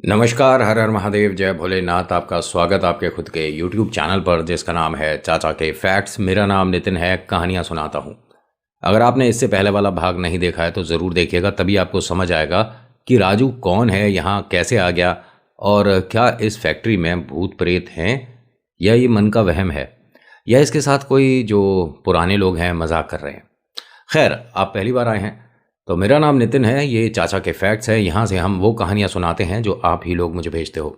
नमस्कार, हर हर महादेव, जय भोलेनाथ। आपका स्वागत आपके खुद के YouTube चैनल पर जिसका नाम है चाचा के फैक्ट्स। मेरा नाम नितिन है, कहानियाँ सुनाता हूँ। अगर आपने इससे पहले वाला भाग नहीं देखा है तो ज़रूर देखिएगा, तभी आपको समझ आएगा कि राजू कौन है, यहाँ कैसे आ गया और क्या इस फैक्ट्री में भूत प्रेत हैं या ये मन का वहम है या इसके साथ कोई जो पुराने लोग हैं मजाक कर रहे हैं। खैर, आप पहली बार आए हैं तो मेरा नाम नितिन है, ये चाचा के फैक्ट्स है। यहाँ से हम वो कहानियाँ सुनाते हैं जो आप ही लोग मुझे भेजते हो।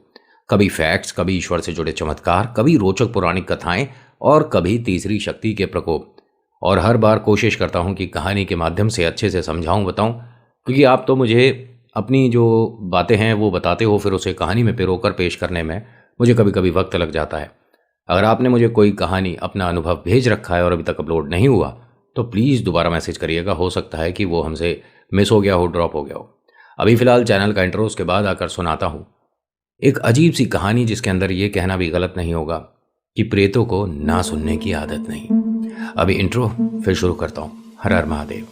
कभी फैक्ट्स, कभी ईश्वर से जुड़े चमत्कार, कभी रोचक पौराणिक कथाएं और कभी तीसरी शक्ति के प्रकोप। और हर बार कोशिश करता हूँ कि कहानी के माध्यम से अच्छे से समझाऊँ, बताऊँ, क्योंकि आप तो मुझे अपनी जो बातें हैं वो बताते हो, फिर उसे कहानी में पिरोकर पेश करने में मुझे कभी कभी वक्त लग जाता है। अगर आपने मुझे कोई कहानी, अपना अनुभव भेज रखा है और अभी तक अपलोड नहीं हुआ तो प्लीज़ दोबारा मैसेज करिएगा। हो सकता है कि वो हमसे मिस हो गया हो, ड्रॉप हो गया हो। अभी फ़िलहाल चैनल का इंट्रो उसके बाद आकर सुनाता हूँ एक अजीब सी कहानी, जिसके अंदर ये कहना भी गलत नहीं होगा कि प्रेतों को ना सुनने की आदत नहीं। अभी इंट्रो, फिर शुरू करता हूँ। हर हर महादेव।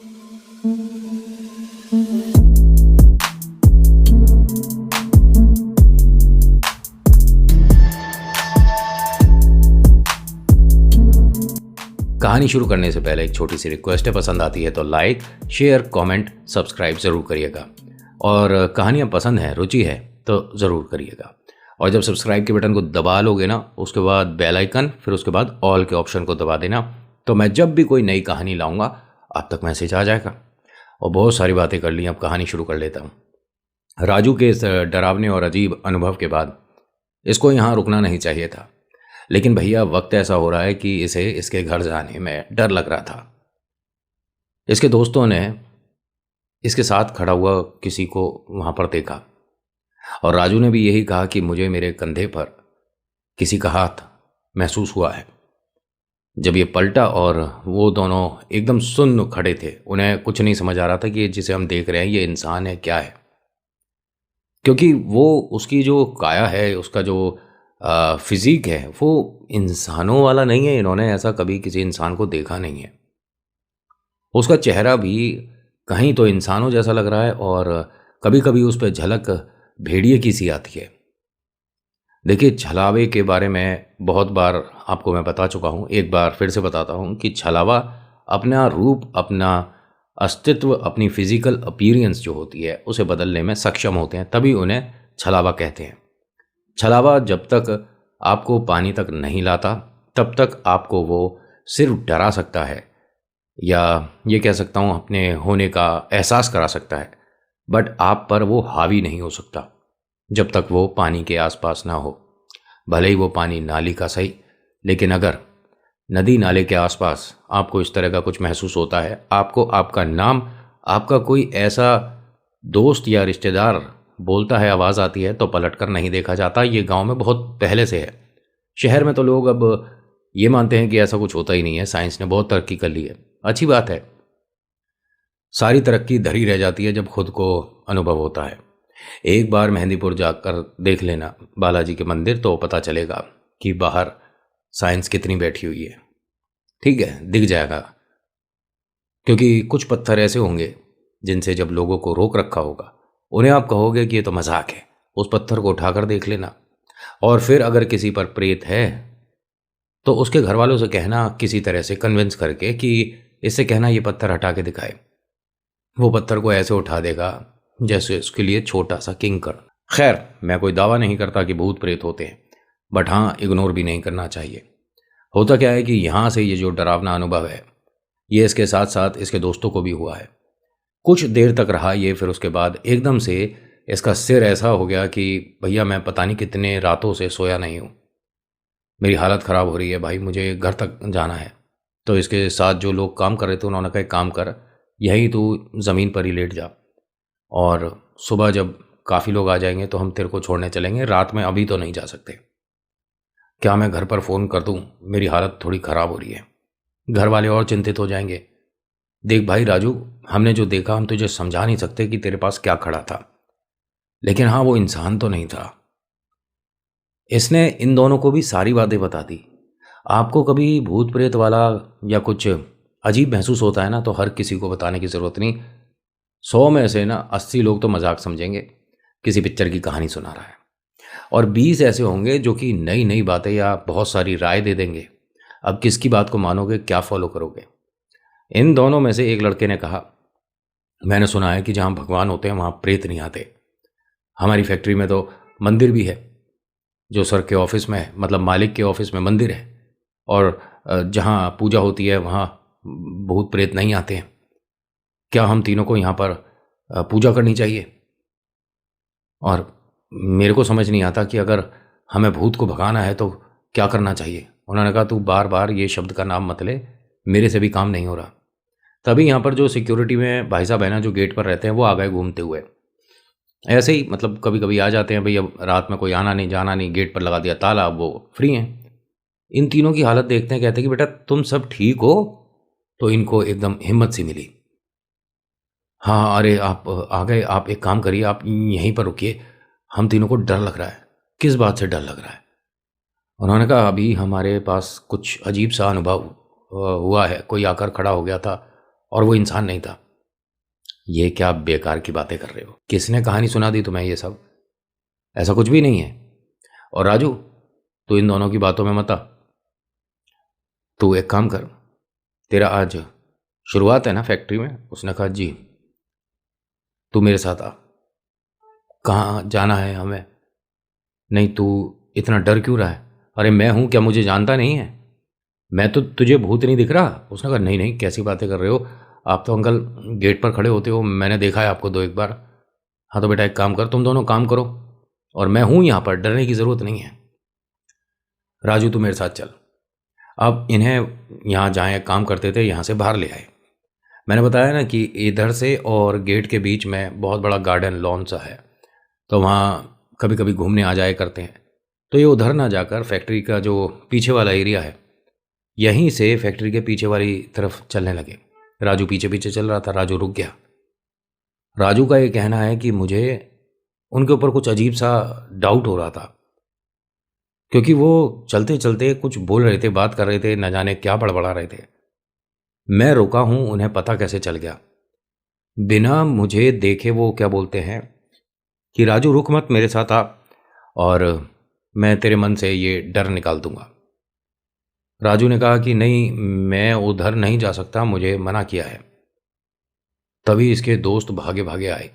कहानी शुरू करने से पहले एक छोटी सी रिक्वेस्ट है, पसंद आती है तो लाइक, शेयर, कमेंट, सब्सक्राइब ज़रूर करिएगा। और कहानियाँ पसंद है, रुचि है तो ज़रूर करिएगा। और जब सब्सक्राइब के बटन को दबा लोगे ना, उसके बाद बेल आइकन, फिर उसके बाद ऑल के ऑप्शन को दबा देना, तो मैं जब भी कोई नई कहानी लाऊंगा आप तक मैसेज आ जाएगा। और बहुत सारी बातें कर ली, अब कहानी शुरू कर लेता हूँ। राजू के इस डरावने और अजीब अनुभव के बाद इसको यहाँ रुकना नहीं चाहिए था, लेकिन भैया वक्त ऐसा हो रहा है कि इसे इसके घर जाने में डर लग रहा था। इसके दोस्तों ने इसके साथ खड़ा हुआ किसी को वहां पर देखा और राजू ने भी यही कहा कि मुझे मेरे कंधे पर किसी का हाथ महसूस हुआ है। जब ये पलटा और वो दोनों एकदम सुन्न खड़े थे, उन्हें कुछ नहीं समझ आ रहा था कि जिसे हम देख रहे हैं ये इंसान है क्या है, क्योंकि वो उसकी जो काया है, उसका जो फिजिक है वो इंसानों वाला नहीं है। इन्होंने ऐसा कभी किसी इंसान को देखा नहीं है। उसका चेहरा भी कहीं तो इंसानों जैसा लग रहा है और कभी कभी उस पर झलक भेड़िए की सी आती है। देखिए, छलावे के बारे में बहुत बार आपको मैं बता चुका हूँ, एक बार फिर से बताता हूँ कि छलावा अपना रूप, अपना अस्तित्व, अपनी फिजिकल अपीयरेंस जो होती है उसे बदलने में सक्षम होते हैं, तभी उन्हें छलावा कहते हैं। छलावा जब तक आपको पानी तक नहीं लाता तब तक आपको वो सिर्फ डरा सकता है, या ये कह सकता हूँ अपने होने का एहसास करा सकता है, बट आप पर वो हावी नहीं हो सकता जब तक वो पानी के आसपास ना हो। भले ही वो पानी नाली का सही, लेकिन अगर नदी नाले के आसपास आपको इस तरह का कुछ महसूस होता है, आपको आपका नाम, आपका कोई ऐसा दोस्त या रिश्तेदार बोलता है, आवाज़ आती है, तो पलट कर नहीं देखा जाता। ये गांव में बहुत पहले से है। शहर में तो लोग अब ये मानते हैं कि ऐसा कुछ होता ही नहीं है, साइंस ने बहुत तरक्की कर ली है। अच्छी बात है, सारी तरक्की धरी रह जाती है जब खुद को अनुभव होता है। एक बार मेहंदीपुर जाकर देख लेना बालाजी के मंदिर, तो पता चलेगा कि बाहर साइंस कितनी बैठी हुई है। ठीक है, दिख जाएगा, क्योंकि कुछ पत्थर ऐसे होंगे जिनसे जब लोगों को रोक रखा होगा, उन्हें आप कहोगे कि ये तो मजाक है, उस पत्थर को उठाकर देख लेना। और फिर अगर किसी पर प्रेत है तो उसके घर वालों से कहना, किसी तरह से कन्विंस करके, कि इससे कहना ये पत्थर हटा के दिखाए। वो पत्थर को ऐसे उठा देगा जैसे उसके लिए छोटा सा किंकर। खैर, मैं कोई दावा नहीं करता कि भूत प्रेत होते हैं, बट हाँ, इग्नोर भी नहीं करना चाहिए। होता क्या है कि यहाँ से ये जो डरावना अनुभव है ये इसके साथ साथ इसके दोस्तों को भी हुआ है। कुछ देर तक रहा ये, फिर उसके बाद एकदम से इसका सिर ऐसा हो गया कि भैया मैं पता नहीं कितने रातों से सोया नहीं हूँ, मेरी हालत ख़राब हो रही है भाई, मुझे घर तक जाना है। तो इसके साथ जो लोग काम कर रहे थे उन्होंने कहा एक काम कर, यहीं तू ज़मीन पर ही लेट जा, और सुबह जब काफ़ी लोग आ जाएंगे तो हम तेरे को छोड़ने चलेंगे, रात में अभी तो नहीं जा सकते। क्या मैं घर पर फ़ोन कर दूँ? मेरी हालत थोड़ी ख़राब हो रही है, घर वाले और चिंतित हो जाएंगे। देख भाई राजू, हमने जो देखा हम तुझे समझा नहीं सकते कि तेरे पास क्या खड़ा था, लेकिन हाँ, वो इंसान तो नहीं था। इसने इन दोनों को भी सारी बातें बता दी। आपको कभी भूत प्रेत वाला या कुछ अजीब महसूस होता है ना, तो हर किसी को बताने की ज़रूरत नहीं। 100 में से ना 80 लोग तो मजाक समझेंगे, किसी पिक्चर की कहानी सुना रहा है, और 20 ऐसे होंगे जो कि नई नई बातें या बहुत सारी राय दे देंगे। अब किसकी बात को मानोगे, क्या फॉलो करोगे? इन दोनों में से एक लड़के ने कहा, मैंने सुना है कि जहाँ भगवान होते हैं वहाँ प्रेत नहीं आते। हमारी फैक्ट्री में तो मंदिर भी है, जो सर के ऑफिस में है, मतलब मालिक के ऑफिस में मंदिर है, और जहाँ पूजा होती है वहाँ भूत प्रेत नहीं आते हैं। क्या हम तीनों को यहाँ पर पूजा करनी चाहिए? और मेरे को समझ नहीं आता कि अगर हमें भूत को भगाना है तो क्या करना चाहिए। उन्होंने कहा, तू बार बार ये शब्द का नाम मत ले, मेरे से भी काम नहीं हो रहा। तभी यहाँ पर जो सिक्योरिटी में भाई साहब है ना, जो गेट पर रहते हैं, वो आ गए घूमते हुए। ऐसे ही मतलब कभी कभी आ जाते हैं, भाई अब रात में कोई आना नहीं जाना नहीं, गेट पर लगा दिया ताला, अब वो फ्री हैं। इन तीनों की हालत देखते हैं, कहते हैं कि बेटा तुम सब ठीक हो? तो इनको एकदम हिम्मत सी मिली। हाँ, अरे आप आ गए, आप एक काम करिए, आप यहीं पर रुकिए, हम तीनों को डर लग रहा है। किस बात से डर लग रहा है? उन्होंने कहा, अभी हमारे पास कुछ अजीब सा अनुभव हुआ है, कोई आकर खड़ा हो गया था और वो इंसान नहीं था। ये क्या बेकार की बातें कर रहे हो? किसने कहानी सुना दी तुम्हें ये सब? ऐसा कुछ भी नहीं है। और राजू, तू इन दोनों की बातों में मत आ। तू एक काम कर, तेरा आज शुरुआत है ना फैक्ट्री में? उसने कहा, जी। तू मेरे साथ आ। कहाँ जाना है हमें? नहीं, तू इतना डर क्यों रहा है? अरे मैं हूँ क्या, मुझे जानता नहीं है? मैं तो, तुझे भूत नहीं दिख रहा? उसने कहा, नहीं नहीं, कैसी बातें कर रहे हो आप तो अंकल, गेट पर खड़े होते हो, मैंने देखा है आपको 2 एक बार। हाँ तो बेटा एक काम कर, तुम दोनों काम करो, और मैं हूँ यहाँ पर, डरने की ज़रूरत नहीं है। राजू तू मेरे साथ चल। अब इन्हें यहाँ जहाँ काम करते थे यहाँ से बाहर ले आए। मैंने बताया ना कि इधर से और गेट के बीच में बहुत बड़ा गार्डन लॉन सा है, तो वहाँ कभी कभी घूमने आ जाए करते हैं। तो ये उधर ना जाकर फैक्ट्री का जो पीछे वाला एरिया है, यहीं से फैक्ट्री के पीछे वाली तरफ चलने लगे। राजू पीछे पीछे चल रहा था। राजू रुक गया। राजू का ये कहना है कि मुझे उनके ऊपर कुछ अजीब सा डाउट हो रहा था, क्योंकि वो चलते चलते कुछ बोल रहे थे, बात कर रहे थे, न जाने क्या बड़बड़ा रहे थे। मैं रुका हूं, उन्हें पता कैसे चल गया? बिना मुझे देखे वो क्या बोलते हैं कि राजू रुक मत, मेरे साथ आ, और मैं तेरे मन से ये डर निकाल दूंगा। राजू ने कहा कि नहीं, मैं उधर नहीं जा सकता, मुझे मना किया है। तभी इसके दोस्त भागे भागे आए।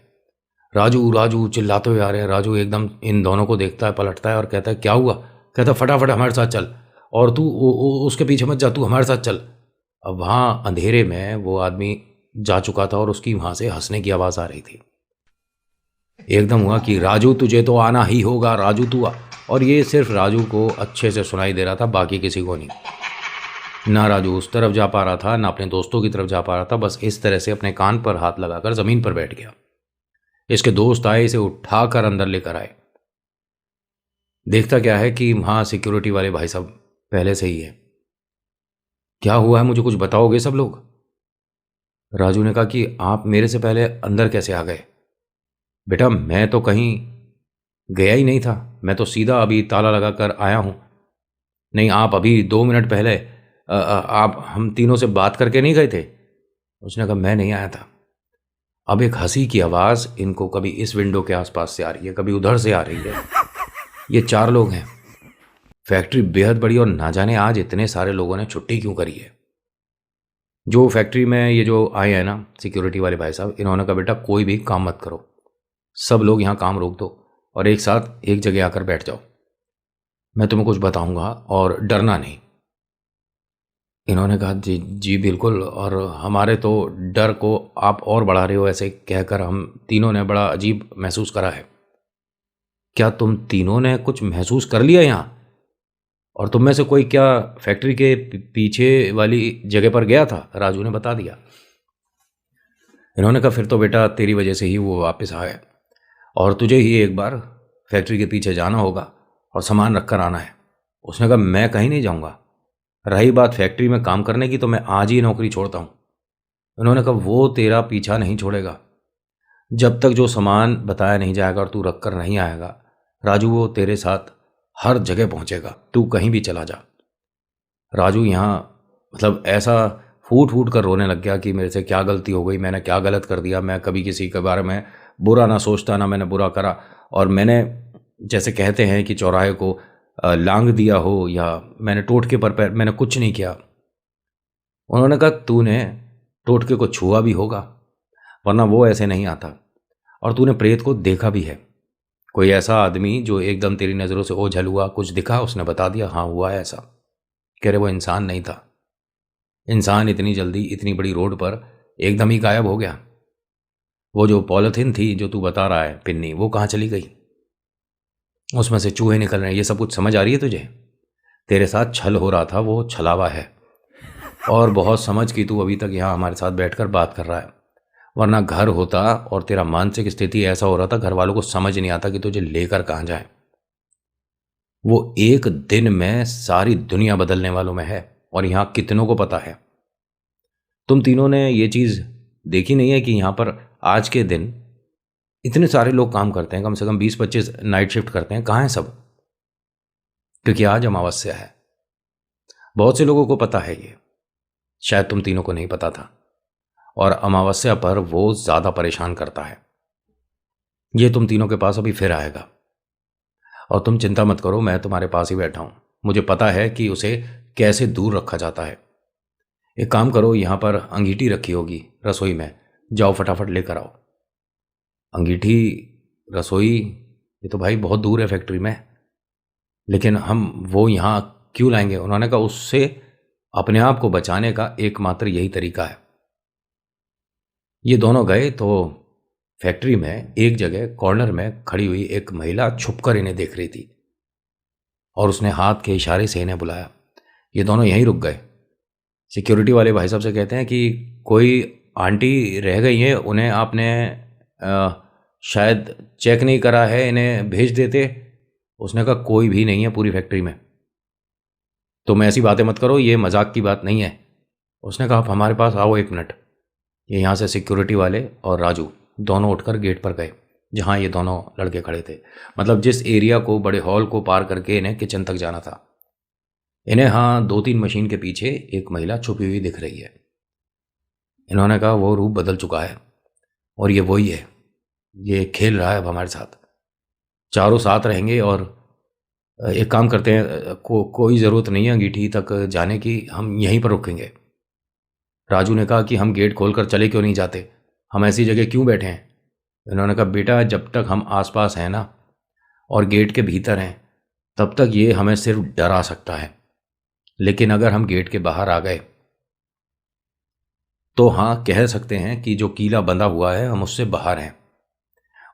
राजू राजू चिल्लाते हुए आ रहे हैं। राजू एकदम इन दोनों को देखता है, पलटता है और कहता है, क्या हुआ? कहता है, फटाफट हमारे साथ चल, और तू उसके पीछे मत जा, तू हमारे साथ चल। अब वहाँ अंधेरे में वो आदमी जा चुका था और उसकी वहाँ से हंसने की आवाज़ आ रही थी। एकदम हुआ कि राजू तुझे तो आना ही होगा, राजू तू आ। और ये सिर्फ राजू को अच्छे से सुनाई दे रहा था, बाकी किसी को नहीं। ना राजू उस तरफ जा पा रहा था, ना अपने दोस्तों की तरफ जा पा रहा था, बस इस तरह से अपने कान पर हाथ लगाकर ज़मीन पर बैठ गया। इसके दोस्त आए, इसे उठाकर अंदर लेकर आए। देखता क्या है कि वहाँ सिक्योरिटी वाले भाई साहब पहले से ही है। क्या हुआ है, मुझे कुछ बताओगे सब लोग? राजू ने कहा कि आप मेरे से पहले अंदर कैसे आ गए? बेटा मैं तो कहीं गया ही नहीं था, मैं तो सीधा अभी ताला लगा कर आया हूँ। नहीं, आप अभी 2 मिनट पहले आप हम तीनों से बात करके नहीं गए थे? उसने कहा, मैं नहीं आया था। अब एक हंसी की आवाज़ इनको कभी इस विंडो के आसपास से आ रही है, कभी उधर से आ रही है। ये 4 लोग हैं। फैक्ट्री बेहद बड़ी, और ना जाने आज इतने सारे लोगों ने छुट्टी क्यों करी है। जो फैक्ट्री में ये जो आए हैं ना सिक्योरिटी वाले भाई साहब, इन्होंने कहा, बेटा कोई भी काम मत करो, सब लोग यहाँ काम रोक दो और एक साथ एक जगह आकर बैठ जाओ, मैं तुम्हें कुछ बताऊंगा और डरना नहीं। इन्होंने कहा, जी जी बिल्कुल, और हमारे तो डर को आप और बढ़ा रहे हो। ऐसे कहकर हम तीनों ने बड़ा अजीब महसूस करा है। क्या तुम तीनों ने कुछ महसूस कर लिया यहाँ? और तुम में से कोई क्या फैक्ट्री के पीछे वाली जगह पर गया था? राजू ने बता दिया। इन्होंने कहा, फिर तो बेटा तेरी वजह से ही वो वापस आए, और तुझे ही एक बार फैक्ट्री के पीछे जाना होगा और सामान रख कर आना है। उसने कहा, मैं कहीं नहीं जाऊँगा, रही बात फैक्ट्री में काम करने की तो मैं आज ही नौकरी छोड़ता हूँ। उन्होंने कहा, वो तेरा पीछा नहीं छोड़ेगा जब तक जो सामान बताया नहीं जाएगा और तू रख कर नहीं आएगा। राजू वो तेरे साथ हर जगह पहुँचेगा, तू कहीं भी चला जा। राजू यहाँ मतलब ऐसा फूट फूट कर रोने लग गया कि मेरे से क्या गलती हो गई, मैंने क्या गलत कर दिया, मैं कभी किसी के बारे में बुरा ना सोचता, ना मैंने बुरा करा, और मैंने जैसे कहते हैं कि चौराहे को लांग दिया हो या मैंने टोटके पर पैर, मैंने कुछ नहीं किया। उन्होंने कहा तूने टोटके को छुआ भी होगा, वरना वो ऐसे नहीं आता, और तूने प्रेत को देखा भी है। कोई ऐसा आदमी जो एकदम तेरी नज़रों से ओझल हुआ, कुछ दिखा, उसने बता दिया हाँ हुआ है ऐसा। कह रहे वो इंसान नहीं था। इंसान इतनी जल्दी इतनी बड़ी रोड पर एकदम ही गायब हो गया। वो जो पॉलिथीन थी जो तू बता रहा है, पिन्नी, वो कहाँ चली गई? उसमें से चूहे निकल रहे हैं, ये सब कुछ समझ आ रही है तुझे? तेरे साथ छल हो रहा था, वो छलावा है। और बहुत समझ कि तू अभी तक यहाँ हमारे साथ बैठकर बात कर रहा है, वरना घर होता और तेरा मानसिक स्थिति ऐसा हो रहा था, घर वालों को समझ नहीं आता कि तुझे लेकर कहाँ जाए। वो एक दिन में सारी दुनिया बदलने वालों में है, और यहाँ कितनों को पता है। तुम तीनों ने ये चीज़ देखी नहीं है कि यहाँ पर आज के दिन इतने सारे लोग काम करते हैं, कम से कम 20-25 नाइट शिफ्ट करते हैं। कहाँ हैं सब? क्योंकि आज अमावस्या है। बहुत से लोगों को पता है ये, शायद तुम तीनों को नहीं पता था। और अमावस्या पर वो ज़्यादा परेशान करता है। ये तुम तीनों के पास अभी फिर आएगा, और तुम चिंता मत करो, मैं तुम्हारे पास ही बैठा हूँ। मुझे पता है कि उसे कैसे दूर रखा जाता है। एक काम करो, यहाँ पर अंगीठी रखी होगी रसोई में, जाओ फटाफट लेकर आओ। अंगीठी रसोई, ये तो भाई बहुत दूर है फैक्ट्री में, लेकिन हम वो यहाँ क्यों लाएंगे? उन्होंने कहा उससे अपने आप को बचाने का एकमात्र यही तरीका है। ये दोनों गए तो फैक्ट्री में एक जगह कॉर्नर में खड़ी हुई एक महिला छुपकर इन्हें देख रही थी, और उसने हाथ के इशारे से इन्हें बुलाया। ये दोनों यहीं रुक गए। सिक्योरिटी वाले भाई साहब से कहते हैं कि कोई आंटी रह गई हैं, उन्हें आपने शायद चेक नहीं करा है, इन्हें भेज देते। उसने कहा कोई भी नहीं है पूरी फैक्ट्री में, तुम ऐसी बातें मत करो, ये मजाक की बात नहीं है। उसने कहा आप हमारे पास आओ 1 मिनट। ये यहाँ से सिक्योरिटी वाले और राजू दोनों उठकर गेट पर गए, जहाँ ये दोनों लड़के खड़े थे। मतलब जिस एरिया को, बड़े हॉल को पार करके इन्हें किचन तक जाना था। इन्हें हाँ 2-3 मशीन के पीछे एक महिला छुपी हुई दिख रही है। इन्होंने कहा वो रूप बदल चुका है, और ये वही है, ये खेल रहा है अब हमारे साथ। चारों साथ रहेंगे, और एक काम करते हैं, कोई ज़रूरत नहीं है अंगीठी तक जाने की, हम यहीं पर रुकेंगे। राजू ने कहा कि हम गेट खोलकर चले क्यों नहीं जाते, हम ऐसी जगह क्यों बैठे हैं? इन्होंने कहा बेटा जब तक हम आसपास हैं ना और गेट के भीतर हैं, तब तक ये हमें सिर्फ डरा सकता है, लेकिन अगर हम गेट के बाहर आ गए तो हाँ कह सकते हैं कि जो कीला बंधा हुआ है हम उससे बाहर हैं,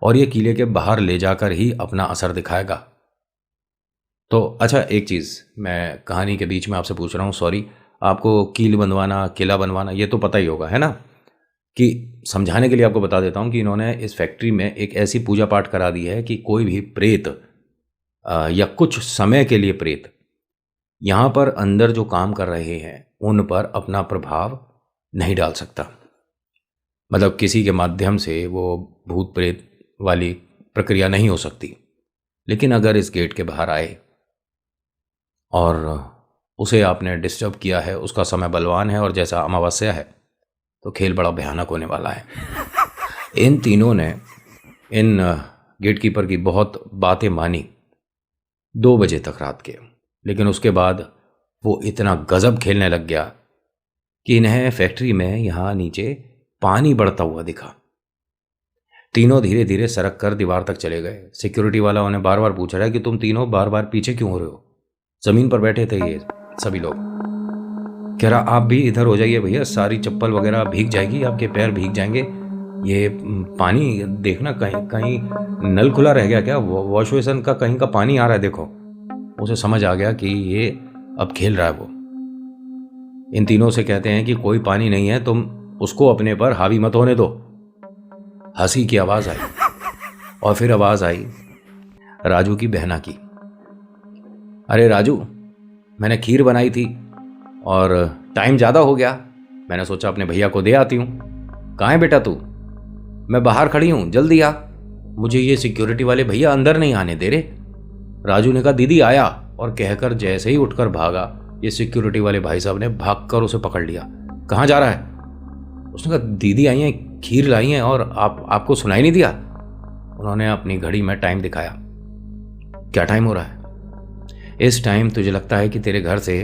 और ये कीले के बाहर ले जाकर ही अपना असर दिखाएगा। तो अच्छा एक चीज़ मैं कहानी के बीच में आपसे पूछ रहा हूँ, सॉरी, आपको कील बनवाना, किला बनवाना ये तो पता ही होगा, है ना? कि समझाने के लिए आपको बता देता हूँ कि इन्होंने इस फैक्ट्री में एक ऐसी पूजा पाठ करा दी है कि कोई भी प्रेत या कुछ समय के लिए प्रेत यहाँ पर अंदर जो काम कर रहे हैं उन पर अपना प्रभाव नहीं डाल सकता। मतलब किसी के माध्यम से वो भूत प्रेत वाली प्रक्रिया नहीं हो सकती। लेकिन अगर इस गेट के बाहर आए और उसे आपने डिस्टर्ब किया है, उसका समय बलवान है और जैसा अमावस्या है, तो खेल बड़ा भयानक होने वाला है। इन तीनों ने इन गेटकीपर की बहुत बातें मानी 2 बजे तक रात के, लेकिन उसके बाद वो इतना गजब खेलने लग गया कि इन्हें फैक्ट्री में यहाँ नीचे पानी बढ़ता हुआ दिखा। तीनों धीरे धीरे सरक कर दीवार तक चले गए। सिक्योरिटी वाला उन्हें बार बार पूछ रहा है कि तुम तीनों बार बार पीछे क्यों हो रहे हो? ज़मीन पर बैठे थे ये सभी लोग। कह रहा आप भी इधर हो जाइए भैया, सारी चप्पल वगैरह भीग जाएगी, आपके पैर भीग जाएंगे। ये पानी देखना, कहीं कहीं नल खुला रह गया क्या? वॉश बेसिन का कहीं का पानी आ रहा है, देखो। उसे समझ आ गया कि ये अब खेल रहा है वो। इन तीनों से कहते हैं कि कोई पानी नहीं है, तुम उसको अपने पर हावी मत होने दो। हंसी की आवाज़ आई, और फिर आवाज़ आई राजू की बहना की। अरे राजू, मैंने खीर बनाई थी और टाइम ज़्यादा हो गया, मैंने सोचा अपने भैया को दे आती हूँ। कहाँ है बेटा तू? मैं बाहर खड़ी हूँ, जल्दी आ। मुझे ये सिक्योरिटी वाले भैया अंदर नहीं आने दे रहे। राजू ने कहा दीदी आया, और कहकर जैसे ही उठकर भागा, ये सिक्योरिटी वाले भाई साहब ने भागकर उसे पकड़ लिया। कहाँ जा रहा है? उसने कहा दीदी आई हैं, खीर लाई हैं, और आपको सुनाई नहीं दिया? उन्होंने अपनी घड़ी में टाइम दिखाया। क्या टाइम हो रहा है? इस टाइम तुझे लगता है कि तेरे घर से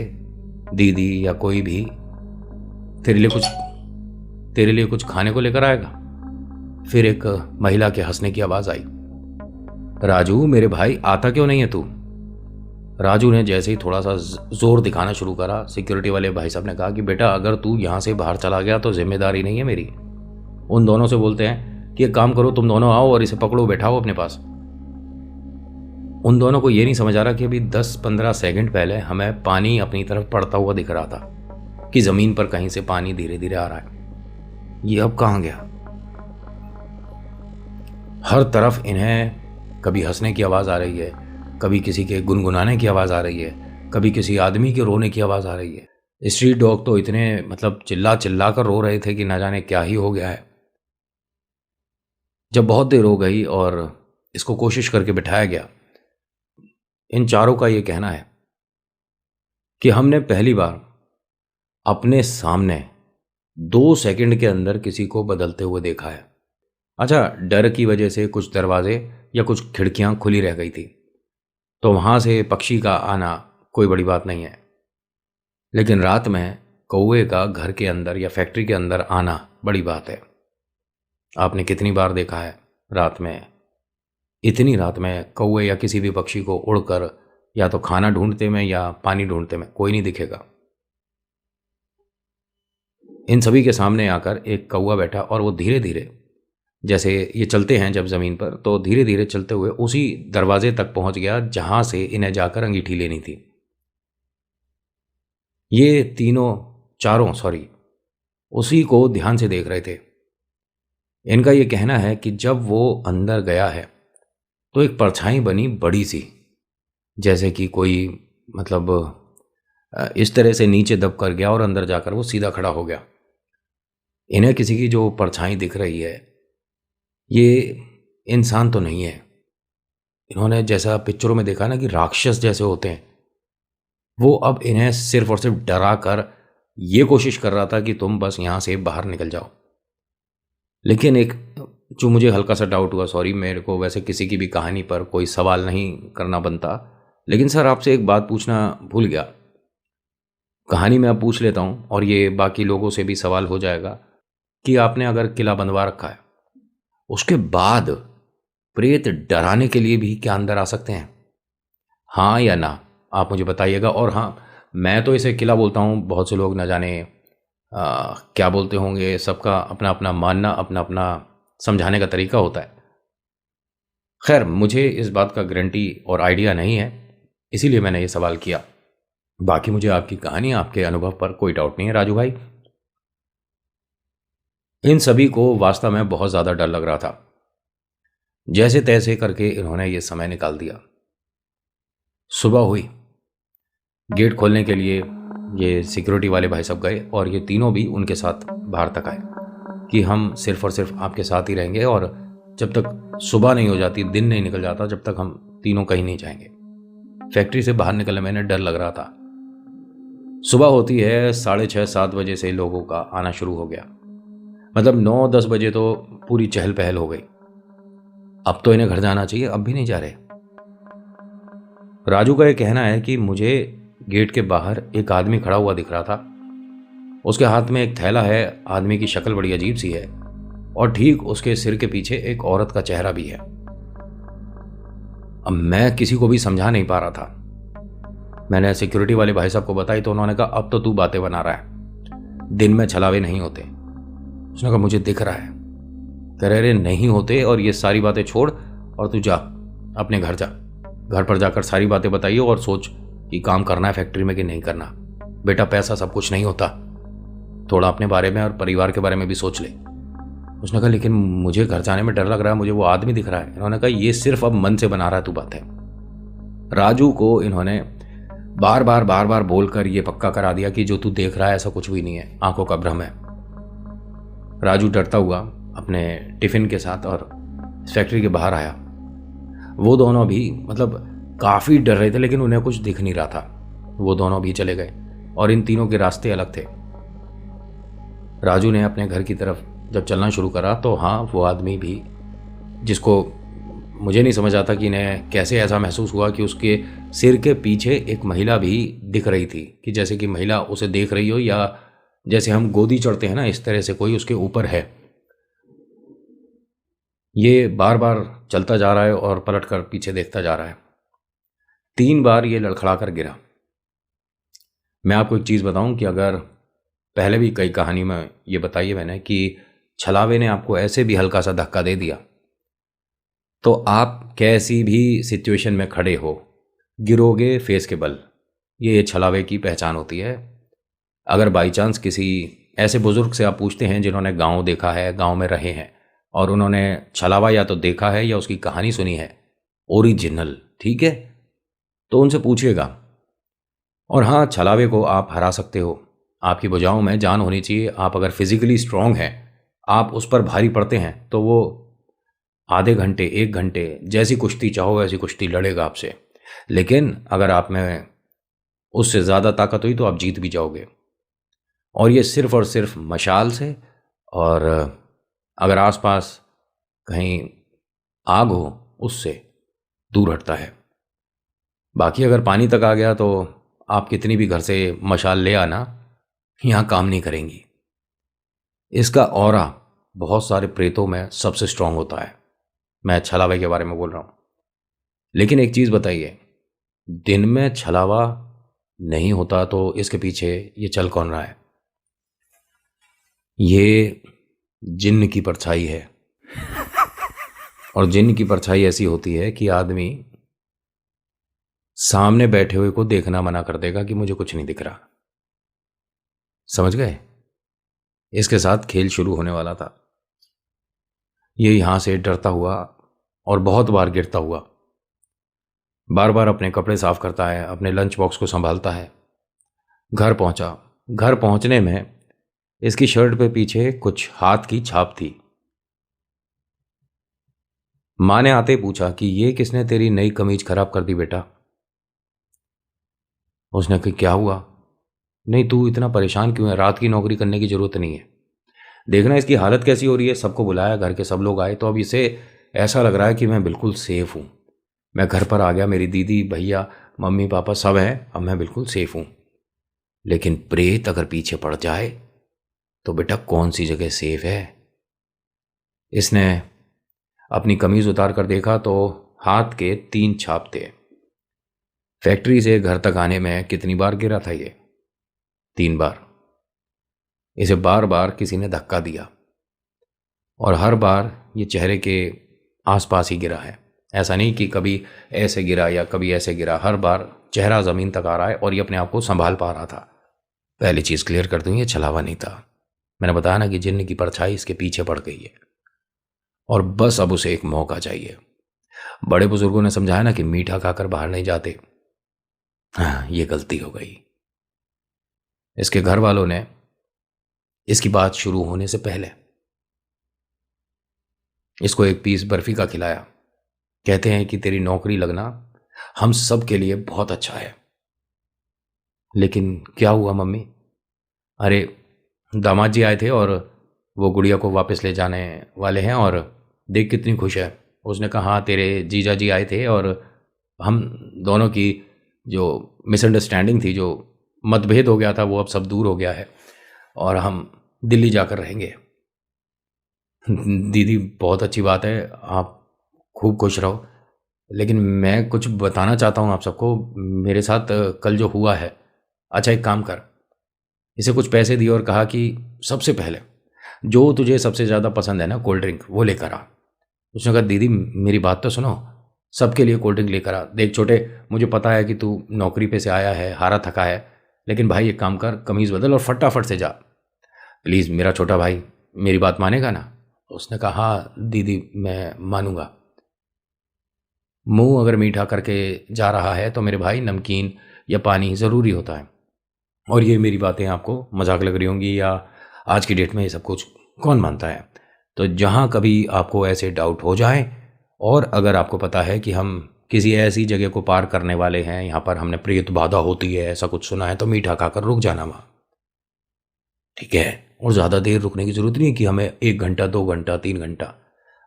दीदी या कोई भी तेरे लिए कुछ खाने को लेकर आएगा? फिर एक महिला के हंसने की आवाज आई। राजू मेरे भाई, आता क्यों नहीं है तू? राजू ने जैसे ही थोड़ा सा जोर दिखाना शुरू करा, सिक्योरिटी वाले भाई साहब ने कहा कि बेटा अगर तू यहां से बाहर चला गया तो जिम्मेदारी नहीं है मेरी। उन दोनों से बोलते हैं कि एक काम करो, तुम दोनों आओ और इसे पकड़ो, बैठाओ अपने पास। उन दोनों को ये नहीं समझ आ रहा कि अभी 10-15 सेकंड पहले हमें पानी अपनी तरफ पड़ता हुआ दिख रहा था, कि जमीन पर कहीं से पानी धीरे धीरे आ रहा है। ये अब कहां गया? हर तरफ इन्हें कभी हंसने की आवाज आ रही है, कभी किसी के गुनगुनाने की आवाज आ रही है, कभी किसी आदमी के रोने की आवाज आ रही है। स्ट्रीट डॉग तो इतने चिल्ला चिल्ला कर रो रहे थे कि ना जाने क्या ही हो गया है। जब बहुत देर हो गई और इसको कोशिश करके बिठाया गया, इन चारों का ये कहना है कि हमने पहली बार अपने सामने 2 सेकंड के अंदर किसी को बदलते हुए देखा है। अच्छा, डर की वजह से कुछ दरवाजे या कुछ खिड़कियां खुली रह गई थी, तो वहां से पक्षी का आना कोई बड़ी बात नहीं है, लेकिन रात में कौवे का घर के अंदर या फैक्ट्री के अंदर आना बड़ी बात है। आपने कितनी बार देखा है रात में, इतनी रात में कौवे या किसी भी पक्षी को उड़कर या तो खाना ढूंढते में या पानी ढूंढते में कोई नहीं दिखेगा। इन सभी के सामने आकर एक कौवा बैठा और वो धीरे धीरे, जैसे ये चलते हैं जब ज़मीन पर, तो धीरे धीरे चलते हुए उसी दरवाजे तक पहुंच गया जहां से इन्हें जाकर अंगीठी लेनी थी। ये चारों उसी को ध्यान से देख रहे थे। इनका ये कहना है कि जब वो अंदर गया है तो एक परछाई बनी बड़ी सी, जैसे कि कोई इस तरह से नीचे दब कर गया और अंदर जाकर वो सीधा खड़ा हो गया। इन्हें किसी की जो परछाई दिख रही है ये इंसान तो नहीं है। इन्होंने जैसा पिक्चरों में देखा ना कि राक्षस जैसे होते हैं, वो अब इन्हें सिर्फ और सिर्फ डरा कर ये कोशिश कर रहा था कि तुम बस यहाँ से बाहर निकल जाओ। लेकिन एक जो मुझे हल्का सा डाउट हुआ, सॉरी, मेरे को वैसे किसी की भी कहानी पर कोई सवाल नहीं करना बनता, लेकिन सर आपसे एक बात पूछना भूल गया। कहानी में अब पूछ लेता हूँ और ये बाकी लोगों से भी सवाल हो जाएगा कि आपने अगर किला बनवा रखा है, उसके बाद प्रेत डराने के लिए भी क्या अंदर आ सकते हैं? हाँ या ना, आप मुझे बताइएगा। और हाँ, मैं तो इसे किला बोलता हूँ, बहुत से लोग न जाने क्या बोलते होंगे। सबका अपना अपना मानना, अपना अपना समझाने का तरीका होता है। खैर, मुझे इस बात का गारंटी और आइडिया नहीं है, इसीलिए मैंने ये सवाल किया। बाकी मुझे आपकी कहानी, आपके अनुभव पर कोई डाउट नहीं है राजू भाई। इन सभी को वास्तव में बहुत ज़्यादा डर लग रहा था। जैसे तैसे करके इन्होंने ये समय निकाल दिया। सुबह हुई, गेट खोलने के लिए ये सिक्योरिटी वाले भाई साहब गए और ये तीनों भी उनके साथ बाहर तक आए कि हम सिर्फ और सिर्फ आपके साथ ही रहेंगे और जब तक सुबह नहीं हो जाती, दिन नहीं निकल जाता, जब तक हम तीनों कहीं नहीं जाएंगे। फैक्ट्री से बाहर निकलने में डर लग रहा था। सुबह होती है, 6:30-7 बजे से लोगों का आना शुरू हो गया। 9-10 बजे तो पूरी चहल पहल हो गई। अब तो इन्हें घर जाना चाहिए, अब भी नहीं जा रहे। राजू का यह कहना है कि मुझे गेट के बाहर एक आदमी खड़ा हुआ दिख रहा था। उसके हाथ में एक थैला है, आदमी की शक्ल बड़ी अजीब सी है और ठीक उसके सिर के पीछे एक औरत का चेहरा भी है। अब मैं किसी को भी समझा नहीं पा रहा था। मैंने सिक्योरिटी वाले भाई साहब को बताई तो उन्होंने कहा अब तो तू बातें बना रहा है, दिन में छलावे नहीं होते। उसने कहा मुझे दिख रहा है। कह रहे नहीं होते और ये सारी बातें छोड़ और तू जा अपने घर जा। घर पर जाकर सारी बातें बताइए और सोच कि काम करना है फैक्ट्री में कि नहीं करना। बेटा पैसा सब कुछ नहीं होता, थोड़ा अपने बारे में और परिवार के बारे में भी सोच ले। उसने कहा लेकिन मुझे घर जाने में डर लग रहा है, मुझे वो आदमी दिख रहा है। इन्होंने कहा ये सिर्फ अब मन से बना रहा है तू बात है। राजू को इन्होंने बार बार बोलकर ये पक्का करा दिया कि जो तू देख रहा है ऐसा कुछ भी नहीं है, आंखों का भ्रम है। राजू डरता हुआ अपने टिफिन के साथ और फैक्ट्री के बाहर आया। वो दोनों भी काफ़ी डर रहे थे, लेकिन उन्हें कुछ दिख नहीं रहा था। वो दोनों भी चले गए और इन तीनों के रास्ते अलग थे। राजू ने अपने घर की तरफ जब चलना शुरू करा तो हाँ, वो आदमी भी जिसको मुझे नहीं समझ आता कि इन्हें कैसे ऐसा महसूस हुआ कि उसके सिर के पीछे एक महिला भी दिख रही थी, कि जैसे कि महिला उसे देख रही हो, या जैसे हम गोदी चढ़ते हैं ना, इस तरह से कोई उसके ऊपर है। ये बार बार चलता जा रहा है और पलट कर पीछे देखता जा रहा है। 3 बार ये लड़खड़ा कर गिरा। मैं आपको एक चीज़ बताऊं कि अगर पहले भी कई कहानी में ये बताई है मैंने कि छलावे ने आपको ऐसे भी हल्का सा धक्का दे दिया, तो आप कैसी भी सिचुएशन में खड़े हो, गिरोगे फेस के बल। ये छलावे की पहचान होती है। अगर बाई चांस किसी ऐसे बुजुर्ग से आप पूछते हैं जिन्होंने गांव देखा है, गांव में रहे हैं, और उन्होंने छलावा या तो देखा है या उसकी कहानी सुनी है ओरिजिनल, ठीक है, तो उनसे पूछिएगा। और हाँ, छलावे को आप हरा सकते हो। आपकी भुजाओं में जान होनी चाहिए। आप अगर फिजिकली स्ट्रांग हैं, आप उस पर भारी पड़ते हैं, तो वो आधे घंटे 1 घंटे जैसी कुश्ती चाहो वैसी कुश्ती लड़ेगा आपसे। लेकिन अगर आप में उससे ज़्यादा ताकत हुई तो आप जीत भी जाओगे। और ये सिर्फ और सिर्फ मशाल से, और अगर आसपास कहीं आग हो उससे दूर हटता है। बाकी अगर पानी तक आ गया तो आप कितनी भी घर से मशाल ले आना, यहाँ काम नहीं करेंगी। इसका ऑरा बहुत सारे प्रेतों में सबसे स्ट्रांग होता है। मैं छलावे के बारे में बोल रहा हूँ। लेकिन एक चीज़ बताइए, दिन में छलावा नहीं होता तो इसके पीछे ये चल कौन रहा है? ये जिन्न की परछाई है। और जिन्न की परछाई ऐसी होती है कि आदमी सामने बैठे हुए को देखना मना कर देगा कि मुझे कुछ नहीं दिख रहा। समझ गए? इसके साथ खेल शुरू होने वाला था। ये यहां से डरता हुआ और बहुत बार गिरता हुआ, बार बार अपने कपड़े साफ करता है, अपने लंच बॉक्स को संभालता है। घर पहुंचा। घर पहुंचने में इसकी शर्ट पे पीछे कुछ हाथ की छाप थी। माँ ने आते पूछा कि ये किसने तेरी नई कमीज खराब कर दी बेटा? उसने कहा क्या हुआ? नहीं, तू इतना परेशान क्यों है? रात की नौकरी करने की जरूरत नहीं है। देखना इसकी हालत कैसी हो रही है। सबको बुलाया, घर के सब लोग आए, तो अब इसे ऐसा लग रहा है कि मैं बिल्कुल सेफ हूं। मैं घर पर आ गया, मेरी दीदी भैया मम्मी पापा सब हैं, अब मैं बिल्कुल सेफ हूं। लेकिन प्रेत अगर पीछे पड़ जाए तो बेटा कौन सी जगह सेफ है? इसने अपनी कमीज उतार कर देखा तो हाथ के 3 छाप थे। फैक्ट्री से घर तक आने में कितनी बार गिरा था ये? 3 बार। इसे बार बार किसी ने धक्का दिया और हर बार ये चेहरे के आसपास ही गिरा है। ऐसा नहीं कि कभी ऐसे गिरा या कभी ऐसे गिरा, हर बार चेहरा जमीन तक आ रहा है और ये अपने आप को संभाल पा रहा था। पहली चीज क्लियर कर दूं, ये छलावा नहीं था। मैंने बताया ना कि जिन्न की परछाई इसके पीछे पड़ गई है और बस अब उसे एक मौका चाहिए। बड़े बुजुर्गों ने समझाया ना कि मीठा खाकर बाहर नहीं जाते। हाँ, ये गलती हो गई। इसके घर वालों ने इसकी बात शुरू होने से पहले इसको एक पीस बर्फी का खिलाया। कहते हैं कि तेरी नौकरी लगना हम सब के लिए बहुत अच्छा है। लेकिन क्या हुआ मम्मी? अरे, दामाद जी आए थे और वो गुड़िया को वापस ले जाने वाले हैं, और देख कितनी खुश है। उसने कहा हाँ, तेरे जीजा जी आए थे और हम दोनों की जो मिसअंडरस्टैंडिंग थी, जो मतभेद हो गया था, वो अब सब दूर हो गया है और हम दिल्ली जाकर रहेंगे। दीदी बहुत अच्छी बात है, आप खूब खुश रहो। लेकिन मैं कुछ बताना चाहता हूँ आप सबको, मेरे साथ कल जो हुआ है। अच्छा, एक काम कर, इसे कुछ पैसे दिए और कहा कि सबसे पहले जो तुझे सबसे ज़्यादा पसंद है ना, कोल्ड ड्रिंक, वो लेकर आ। उसने कहा दीदी मेरी बात तो सुनो, सबके लिए कोल्ड ड्रिंक लेकर आ। देख छोटे, मुझे पता है कि तू नौकरी पे से आया है, हारा थका है, लेकिन भाई एक काम कर, कमीज़ बदल और फटाफट से जा प्लीज़। मेरा छोटा भाई मेरी बात मानेगा ना? उसने कहा हाँ दीदी, मैं मानूंगा। मुंह अगर मीठा करके जा रहा है तो मेरे भाई नमकीन या पानी ज़रूरी होता है। और ये मेरी बातें आपको मजाक लग रही होंगी, या आज की डेट में ये सब कुछ कौन मानता है? तो जहाँ कभी आपको ऐसे डाउट हो जाए, और अगर आपको पता है कि हम किसी ऐसी जगह को पार करने वाले हैं, यहाँ पर हमने प्रेत बाधा होती है, ऐसा कुछ सुना है, तो मीठा खाकर रुक जाना वहाँ, ठीक है? और ज़्यादा देर रुकने की ज़रूरत नहीं है कि हमें 1 घंटा 2 घंटा 3 घंटा।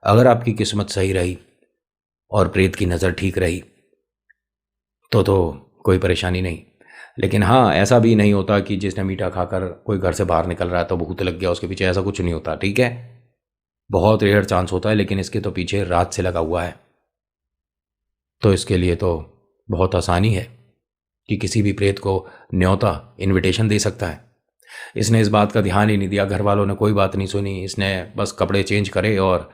अगर आपकी किस्मत सही रही और प्रेत की नज़र ठीक रही तो कोई परेशानी नहीं। लेकिन हाँ, ऐसा भी नहीं होता कि जिसने मीठा खाकर कोई घर से बाहर निकल रहा है तो भूत लग गया उसके पीछे, ऐसा कुछ नहीं होता, ठीक है। बहुत रेयर चांस होता है, लेकिन इसके तो पीछे रात से लगा हुआ है, तो इसके लिए तो बहुत आसानी है कि किसी भी प्रेत को न्योता इनविटेशन दे सकता है। इसने इस बात का ध्यान ही नहीं दिया, घर वालों ने कोई बात नहीं सुनी, इसने बस कपड़े चेंज करे और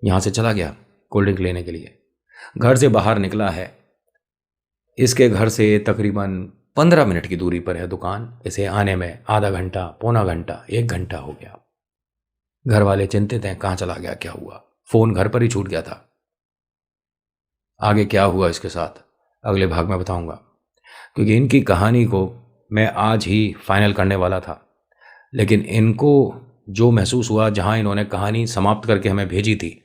यहाँ से चला गया कोल्ड ड्रिंक लेने के लिए। घर से बाहर निकला है, इसके घर से तकरीबन 15 मिनट की दूरी पर है दुकान, इसे आने में आधा घंटा, पौना घंटा, 1 घंटा हो गया। घर वाले चिंतित हैं, कहाँ चला गया, क्या हुआ, फ़ोन घर पर ही छूट गया था। आगे क्या हुआ इसके साथ अगले भाग में बताऊंगा, क्योंकि इनकी कहानी को मैं आज ही फाइनल करने वाला था, लेकिन इनको जो महसूस हुआ जहां इन्होंने कहानी समाप्त करके हमें भेजी थी,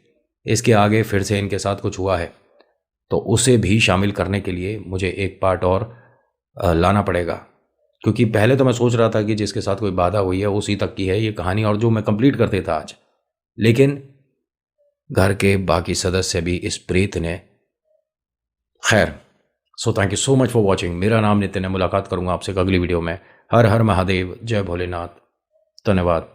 इसके आगे फिर से इनके साथ कुछ हुआ है, तो उसे भी शामिल करने के लिए मुझे एक पार्ट और लाना पड़ेगा। क्योंकि पहले तो मैं सोच रहा था कि जिसके साथ कोई बाधा हुई है उसी तक की है ये कहानी और जो मैं कंप्लीट कर देता आज, लेकिन घर के बाकी सदस्य भी इस प्रेत ने, खैर। So thank you so much for watching. मेरा नाम नितिन है, मुलाकात करूंगा आपसे अगली वीडियो में। हर हर महादेव, जय भोलेनाथ, धन्यवाद।